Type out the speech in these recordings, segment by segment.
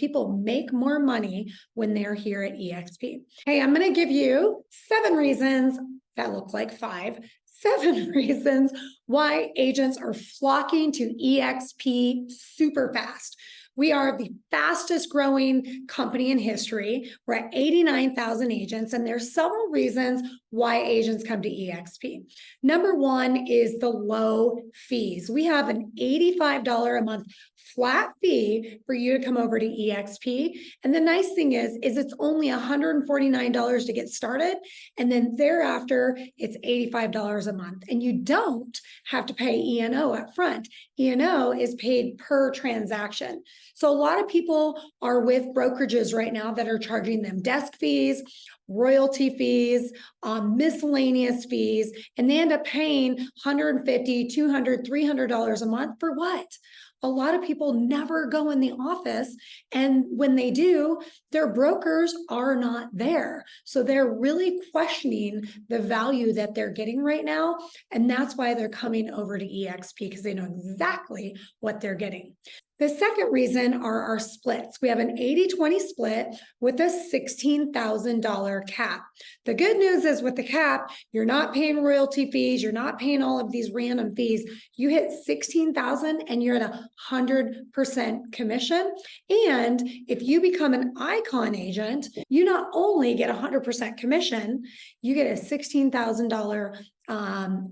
People make more money when they're here at eXp. Hey, I'm going to give you 7 reasons that look like 5. 7 reasons why agents are flocking to eXp super fast. We are the fastest growing company in history. We're at 89,000 agents, and there's several reasons why agents come to eXp. Number 1 is the low fees. We have an $85 a month flat fee for you to come over to eXp. And the nice thing is it's only $149 to get started. And then thereafter, it's $85 a month. And you don't have to pay E&O up front. E&O is paid per transaction. So a lot of people are with brokerages right now that are charging them desk fees, royalty fees, miscellaneous fees, and they end up paying $150, $200, $300 a month for what? A lot of people never go in the office, and when they do, their brokers are not there. So they're really questioning the value that they're getting right now, and that's why they're coming over to eXp, because they know exactly what they're getting. The second reason are our splits. We have an 80-20 split with a $16,000 cap. The good news is with the cap, you're not paying royalty fees, you're not paying all of these random fees. You hit $16,000 and you're at 100% commission. And if you become an icon agent, you not only get 100% commission, you get a $16,000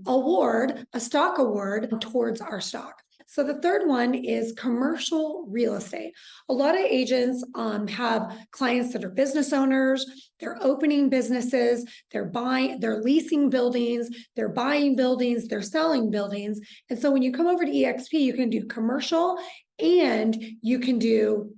award, a stock award towards our stock. So the third one is commercial real estate. A lot of agents have clients that are business owners, they're opening businesses, they're leasing buildings, they're buying buildings, they're selling buildings. And so when you come over to eXp, you can do commercial and you can do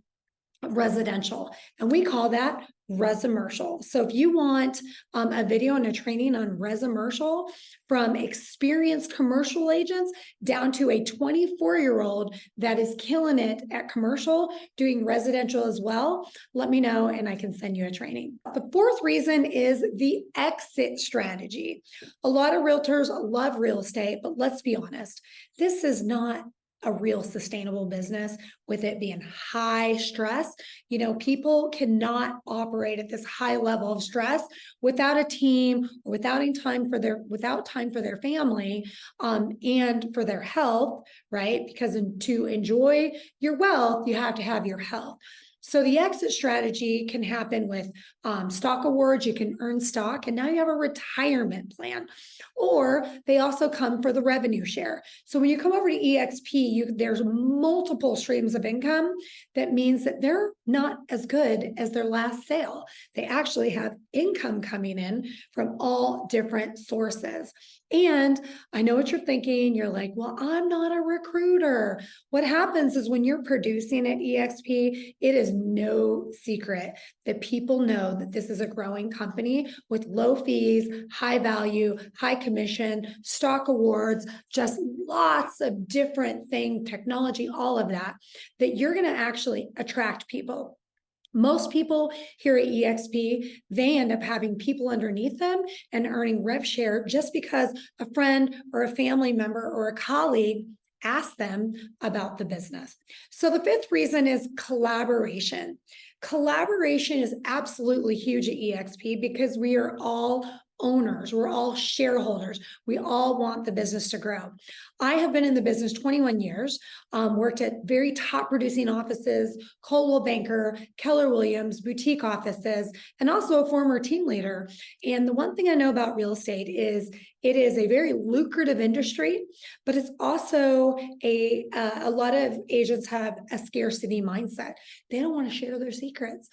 residential. And we call that Resimercial. So if you want a video and a training on Resimercial from experienced commercial agents down to a 24-year-old that is killing it at commercial, doing residential as well, let me know and I can send you a training. The fourth reason is the exit strategy. A lot of realtors love real estate, but let's be honest, this is not a real sustainable business with it being high stress. You know, people cannot operate at this high level of stress without a team, or without time for their family, and for their health, right? Because to enjoy your wealth, you have to have your health. So the exit strategy can happen with stock awards. You can earn stock, and now you have a retirement plan. Or they also come for the revenue share. So when you come over to eXp, there's multiple streams of income. That means that they're not as good as their last sale. They actually have income coming in from all different sources. And I know what you're thinking. You're like, well, I'm not a recruiter. What happens is when you're producing at eXp, it is no secret that people know that this is a growing company with low fees, high value, high commission, stock awards, just lots of different things, technology, all of that you're going to actually attract people. Most people here at eXp, they end up having people underneath them and earning rev share just because a friend or a family member or a colleague asked them about the business. So the fifth reason is collaboration. Collaboration is absolutely huge at eXp because we are all owners. We're all shareholders. We all want the business to grow. I have been in the business 21 years, worked at very top producing offices, Coldwell Banker, Keller Williams, boutique offices, and also a former team leader. And the one thing I know about real estate is it is a very lucrative industry, but it's also a lot of agents have a scarcity mindset. They don't want to share their secrets.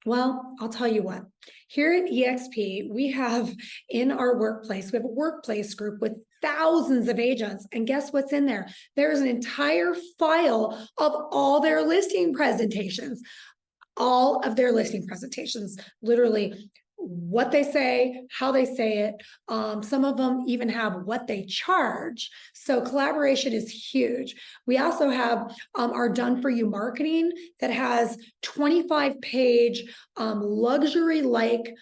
Well, I'll tell you what, here at eXp, we have in our workplace, we have a workplace group with thousands of agents. And guess what's in there? There's an entire file of all their listing presentations, literally what they say, how they say it. Some of them even have what they charge. So collaboration is huge. We also have our Done For You marketing that has 25-page luxury-like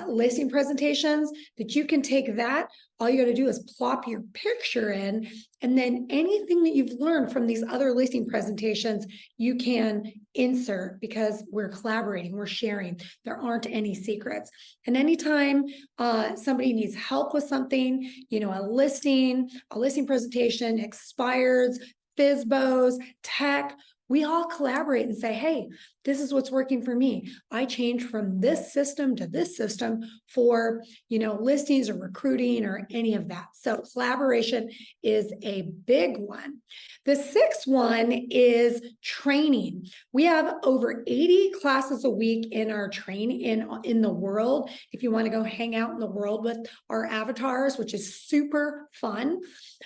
listing presentations that you can take that. All you got to do is plop your picture in, and then anything that you've learned from these other listing presentations, you can insert, because we're collaborating, we're sharing. There aren't any secrets. And anytime somebody needs help with something, a listing presentation, expireds, FSBOs, tech, we all collaborate and say, hey, this is what's working for me. I changed from this system to this system for, listings or recruiting or any of that. So collaboration is a big one. The sixth one is training. We have over 80 classes a week in our training in the world. If you want to go hang out in the world with our avatars, which is super fun.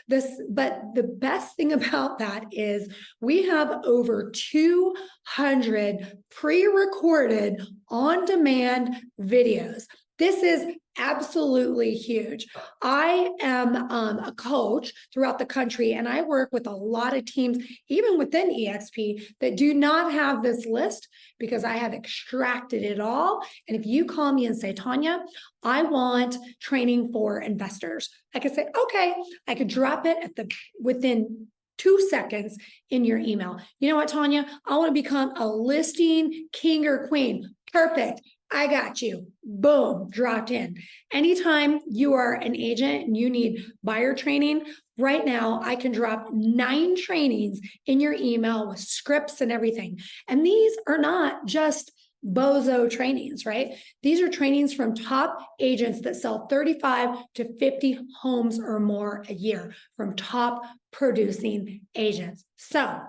But the best thing about that is we have over 200 pre-recorded on-demand videos. This is absolutely huge. I am a coach throughout the country, and I work with a lot of teams, even within eXp, that do not have this list, because I have extracted it all. And if you call me and say, Tanya, I want training for investors, I could say, okay, I could drop it within 2 seconds in your email. You know what, Tanya? I want to become a listing king or queen. Perfect. I got you. Boom, dropped in. Anytime you are an agent and you need buyer training, right now I can drop 9 trainings in your email with scripts and everything. And these are not just bozo trainings, right? These are trainings from top agents that sell 35 to 50 homes or more a year, from top producing agents. So,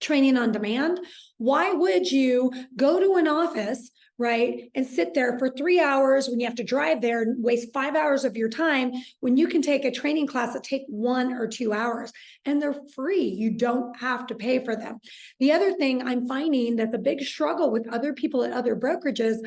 training on demand. Why would you go to an office, right, and sit there for 3 hours when you have to drive there and waste 5 hours of your time, when you can take a training class that take 1 or 2 hours, and they're free? You don't have to pay for them. The other thing I'm finding that the big struggle with other people at other brokerages,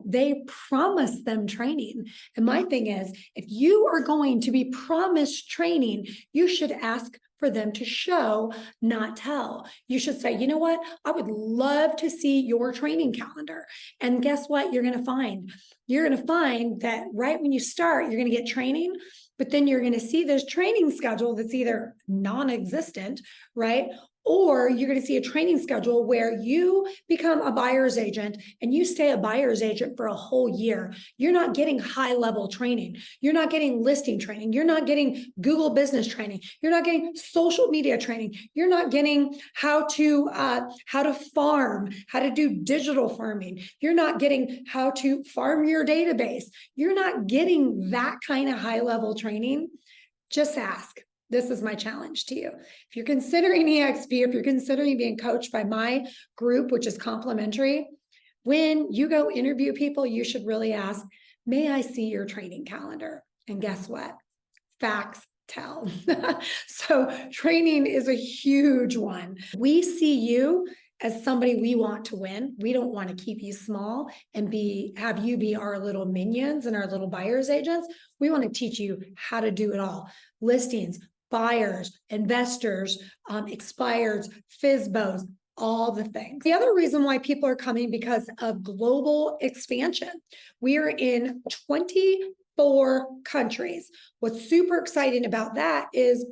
they promise them training. And my thing is, if you are going to be promised training, you should ask for them to show, not tell. You should say, you know what? I would love to see your training calendar. And guess what you're going to find? You're going to find that right when you start, you're going to get training, but then you're going to see this training schedule that's either non-existent, right? Or you're going to see a training schedule where you become a buyer's agent and you stay a buyer's agent for a whole year. You're not getting high-level training. You're not getting listing training. You're not getting Google business training. You're not getting social media training. You're not getting how to farm, how to do digital farming. You're not getting how to farm your database. You're not getting that kind of high-level training. Just ask. This is my challenge to you. If you're considering eXp, if you're considering being coached by my group, which is complimentary, when you go interview people, you should really ask, may I see your training calendar? And guess what? Facts tell. So training is a huge one. We see you as somebody we want to win. We don't want to keep you small and have you be our little minions and our little buyer's agents. We want to teach you how to do it all. Listings, buyers, investors, expireds, FSBOs, all the things. The other reason why people are coming, because of global expansion. We are in 24 countries. What's super exciting about that is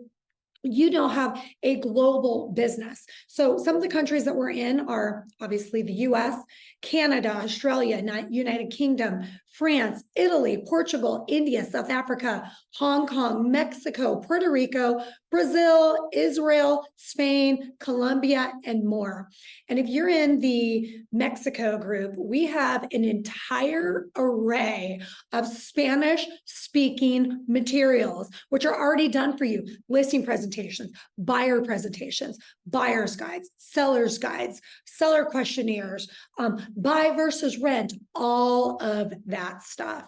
you now have a global business. So some of the countries that we're in are obviously the US, Canada, Australia, United Kingdom, France, Italy, Portugal, India, South Africa, Hong Kong, Mexico, Puerto Rico, Brazil, Israel, Spain, Colombia, and more. And if you're in the Mexico group, we have an entire array of Spanish-speaking materials, which are already done for you. Listing presentations, buyer's guides, seller's guides, seller questionnaires, buy versus rent, all of that stuff.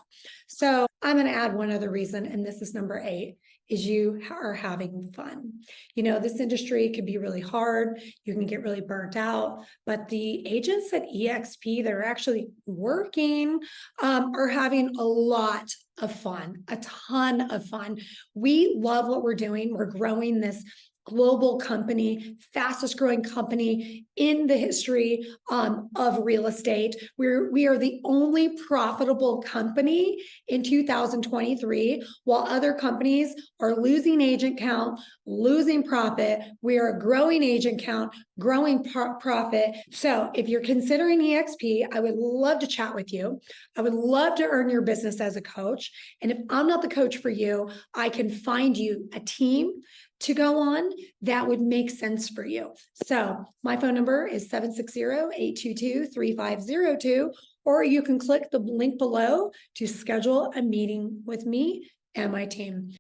So I'm going to add one other reason, and this is number 8, is you are having fun. This industry can be really hard. You can get really burnt out, but the agents at eXp that are actually working are having a lot of fun, a ton of fun. We love what we're doing. We're growing this global company, fastest growing company in the history of real estate. We are the only profitable company in 2023, while other companies are losing agent count, losing profit. We are growing agent count, growing profit. So if you're considering eXp, I would love to chat with you. I would love to earn your business as a coach. And if I'm not the coach for you, I can find you a team to go on that would make sense for you. So my phone number is 760-822-3502, or you can click the link below to schedule a meeting with me and my team.